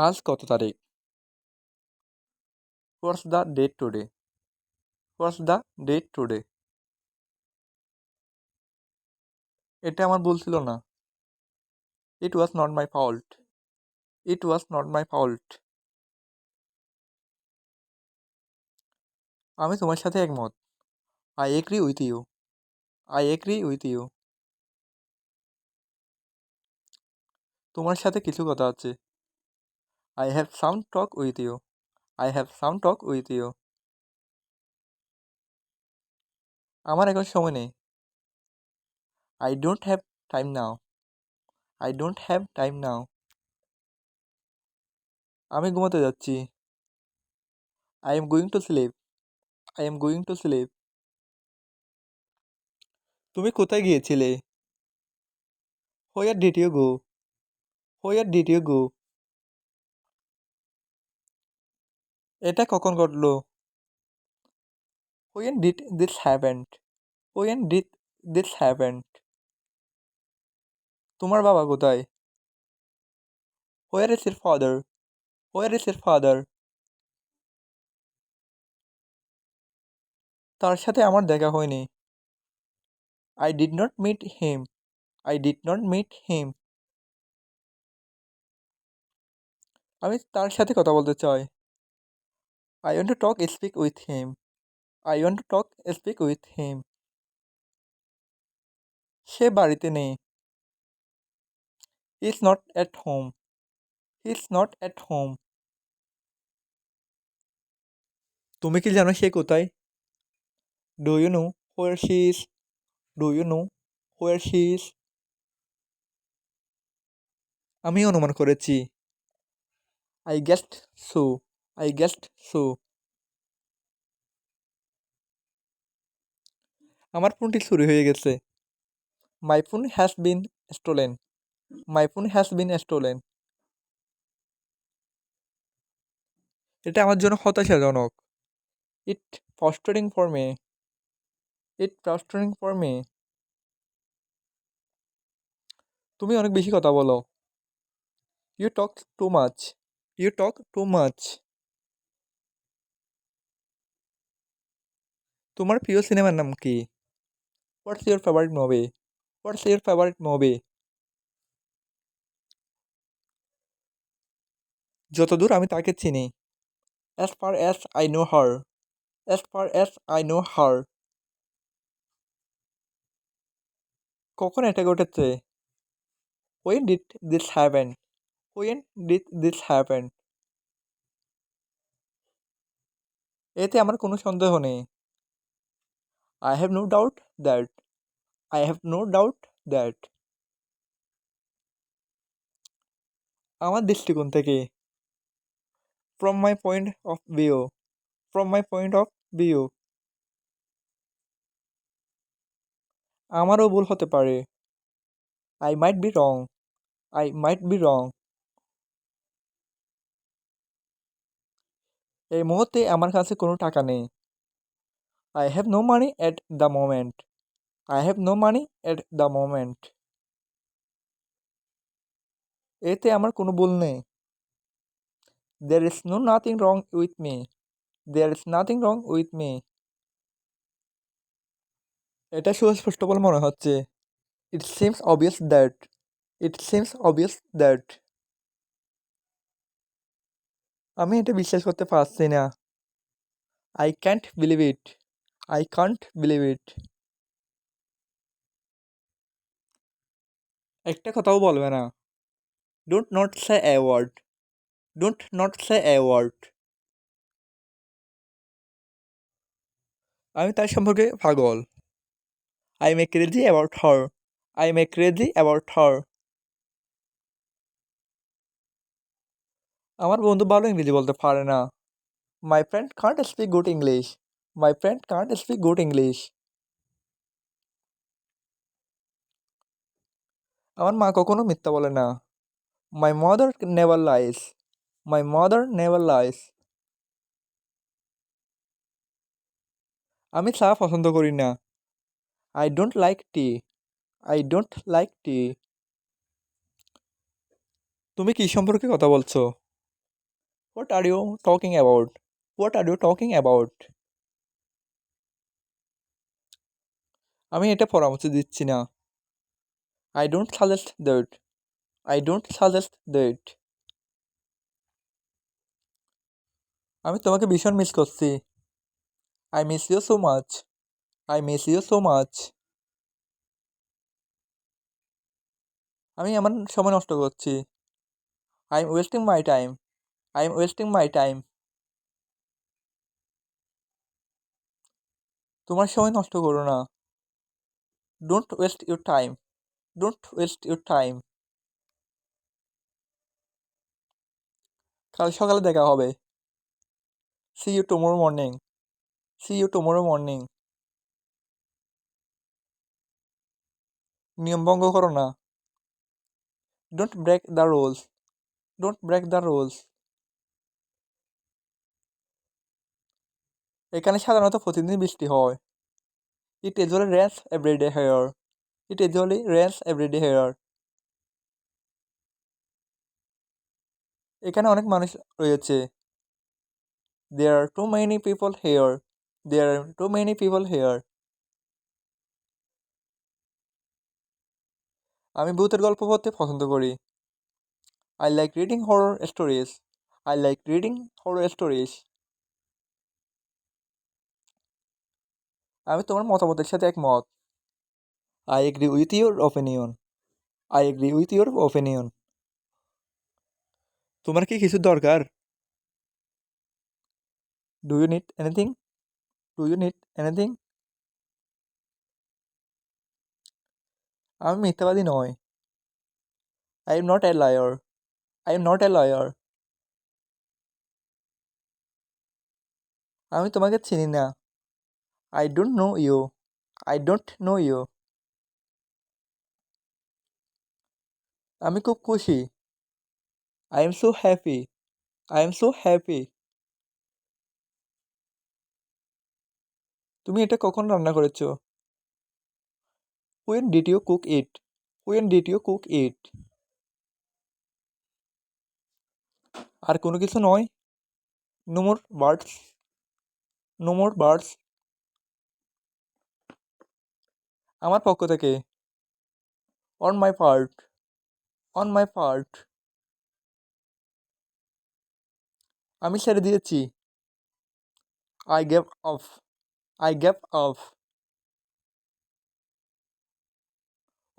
আজ কত তারিখ? What's the date today? What's the date today? এটা আমার ভুল ছিল না। It was not my fault. It was not my fault. আমি তোমার সাথে একমত। I agree with you. I agree with you. তোমার সাথে কিছু কথা আছে। I have some talk with you. I have some talk with you. আমার এখন সময় নেই। I don't have time now. I don't have time now. আমি ঘুমাতে যাচ্ছি। I am going to sleep. I am going to sleep. তুমি কোথায় গিয়েছিলে? Where did you go? Where did you go? এটা কখন ঘটলো? When did this happen? When did this happen? তোমার বাবা কোথায়? Where is your father? Where is your father? তার সাথে আমার দেখা হয়নি। I did not meet him. I did not meet him. আমি তার সাথে কথা বলতে চাই। I want to talk speak with him. I want to talk speak with him. সে বাড়িতে নেই। He is not at home. He is not at home. তুমি কি জানো সে কোথায়? Do you know where she is? Do you know where she is? আমি অনুমান করেছি। I guessed so. I guessed so. আমার ফোনটি চুরি হয়ে গেছে। My phone has been stolen. My phone has been stolen. এটা আমার জন্য হতাশাজনক। It frustrating for me. It frustrating for me. তুমি অনেক বেশি কথা বলো। You talk too much. You talk too much. তোমার প্রিয় সিনেমার নাম কি? What's your favorite movie? What's your favorite movie? যতদূর আমি তাকে চিনি। As far as I know her. As far as I know her. কখন এটা ঘটেছে? When did this happen? When did this happen? এতে আমার কোনো সন্দেহ নেই। I have no doubt that. I have no doubt that. আমার দৃষ্টিকোণ থেকে। From my point of view. From my point of view. আমারও ভুল হতে পারে। I might be wrong. I might be wrong. এই মুহূর্তে আমার কাছে কোনো টাকা নেই। I have no money at the moment. I have no money at the moment. এতে আমার কোনো ভুল নেই। There is no nothing wrong with me. There is nothing wrong with me. এটা সুস্পষ্ট বলে মনে হচ্ছে। It seems obvious that. It seems obvious that. আমি এটা বিশ্বাস করতে পারছি না। I can't believe it. I can't believe it. একটা কথাও বলবে না। Don't not say a word. Don't not say a word. আমি তার সম্পর্কে পাগল। I'm a crazy about her. I'm a crazy about her. আমার বন্ধু ভালো ইংরেজি বলতে পারে না। My friend can't speak good English. My friend can't speak good English. আমার মা কখনো মিথ্যা বলে না। My mother never lies. My mother never lies. আমি চা পছন্দ করি না। I don't like tea. I don't like tea. তুমি কি সম্পর্কে কথা বলছো? What are you talking about? What are you talking about? আমি এটা পরামর্শ দিচ্ছি না। I don't suggest that. I don't suggest that. আমি তোমাকে ভীষণ মিস করছি। I miss you so much. I miss you so much. আমি আমার সময় নষ্ট করছি। I'm wasting my time. I'm wasting my time. তোমার সময় নষ্ট করো না। Don't waste your time. Don't waste your time. কাল সকালে দেখা হবে। See you tomorrow morning. See you tomorrow morning. নিয়ম ভঙ্গ করো না। Don't break the rules. Don't break the rules. এখানে সাধারণত প্রতিদিন বৃষ্টি হয়। It usually rains every day here. It usually rains every day here. এখানে অনেক মানুষ রয়েছে। There are too many people here. There are too many people here. আমি ভূতের গল্প পড়তে পছন্দ করি। I like reading horror stories. I like reading horror stories. আমি তোমার মতামতের সাথে একমত। I agree with your opinion. I agree with your opinion. তোমার কি কিছু দরকার? Do you need anything? Do you need anything? আমি মিথ্যাবাদী নই। I am not a liar. I am not a liar. আমি তোমাকে চিনি না। I don't know you. I don't know you. আমি খুব খুশি। I am so happy. I am so happy. তুমি এটা কখন রান্না করেছো? When did you cook it? When did you cook it? আর কোনো কিছু নয়? No more words. No more words. আমার পক্ষ থেকে। On my part. On my part. আমি ছেড়ে দিয়েছি। I gave up. I gave up.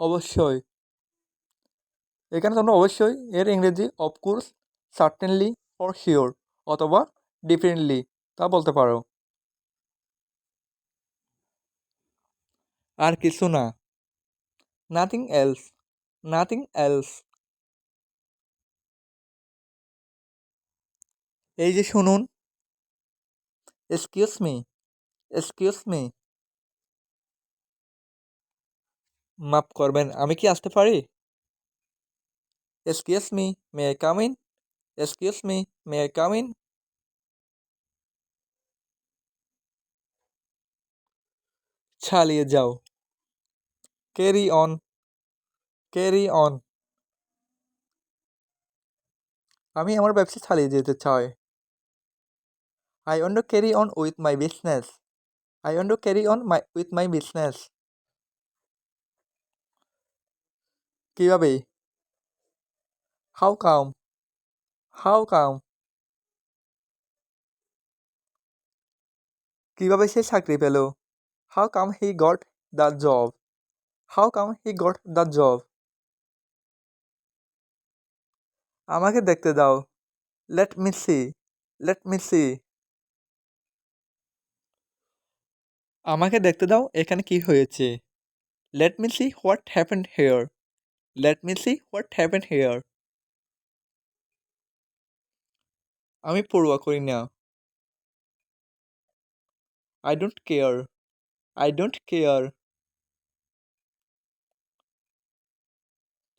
অবশ্যই। এখানে তোমরা অবশ্যই এর ইংরেজি of course, certainly or sure অথবা definitely তা বলতে পারো। আর কিছু না। Nothing else. Nothing else. এই যে শুনুন। Excuse me. Excuse me. মাফ করবেন, আমি কি আসতে পারি? Excuse me. May I come in? Excuse me. May I come in? চালিয়ে যাও। Carry on. Carry on. আমি আমার ব্যবসা চালিয়ে যেতে চাই। I want to carry on with my business. I want to carry on with my business. কিভাবে? How come? How come? কিভাবে সে চাকরি পেল? How come he got the job? How come he got the job? আমাকে দেখতে দাও। Let me see. Let me see. আমাকে দেখতে দাও এখানে কি হয়েছে। Let me see what happened here. Let me see what happened here. আমি পড়ুয়া করি না। I don't care. I don't care.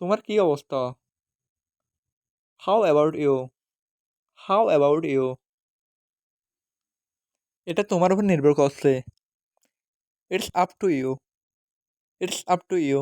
তোমার কি অবস্থা? How about you? How about you? এটা তোমার উপর নির্ভর করছে। It's up to you. It's up to you.